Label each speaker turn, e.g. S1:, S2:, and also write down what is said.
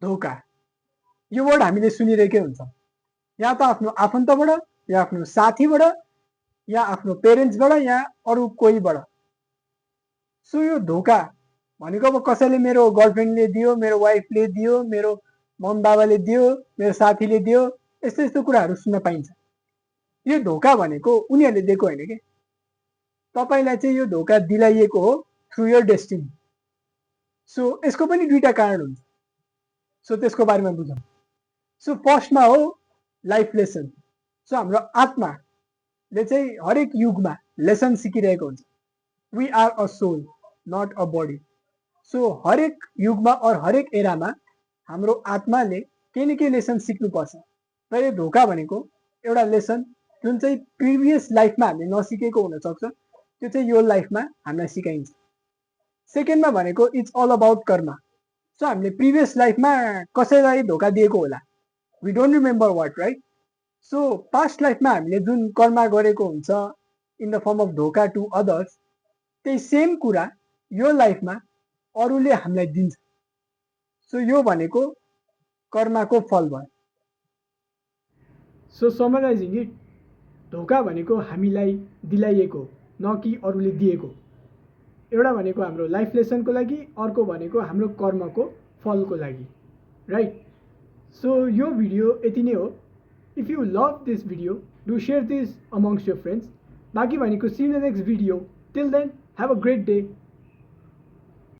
S1: धोका, यो वर्ड हामीले सुनिरहेकै हुन्छ, या त आफ्नो आफन्तबाट, या आफ्नो साथीबाट, या आफ्नो पेरेन्ट्सबाट, या अरू कोहीबाट। सो यो धोका भनेको अब कसैले मेरो गर्लफ्रेन्डले दियो, मेरो वाइफले दियो, मेरो मम बाबाले दियो, मेरो साथीले दियो, यस्तो यस्तो कुराहरू सुन्न पाइन्छ। यो धोका भनेको उनीहरूले दिएको होइन कि, तपाईँलाई चाहिँ यो धोका दिलाइएको हो थ्रु यर डेस्टिनी। सो यसको पनि दुईटा कारण हुन्छ, सो त्यसको बारेमा बुझौँ। सो फर्स्टमा हो लाइफ लेसन। सो हाम्रो आत्माले चाहिँ हरेक युगमा लेसन सिकिरहेको हुन्छ। We are a soul, not a body. So हरेक युगमा और हरेक एरामा हाम्रो आत्माले केही न केही लेसन सिक्नुपर्छ। र यो धोका भनेको एउटा लेसन जुन चाहिँ प्रिभियस लाइफमा हामीले नसिकेको हुनसक्छ, त्यो चाहिँ यो लाइफमा हामीलाई सिकाइन्छ। सेकेन्डमा भनेको it's all about karma. So हामीले प्रिभियस लाइफमा कसैलाई धोका दिएको होला, we don't remember what, right? So past लाइफमा हामीले जुन कर्म गरेको हुन्छ इन द फर्म अफ धोका टु अदर्स, त्यही सेम कुरा यो लाइफमा अरूले हामीलाई दिन्छ। सो यो भनेको कर्मको फल भयो। सो समराइजिङ इट, धोका भनेको हामीलाई दिलाइएको, न कि अरूले दिएको। एउटा भनेको हाम्रो लाइफ लेसनको लागि, अर्को भनेको हाम्रो कर्मको फलको लागि, राइट? सो यो भिडियो यति नै हो। If you love this video, do share this amongst your friends. बाँकी भनेको see in the next video. Till then, have a great day.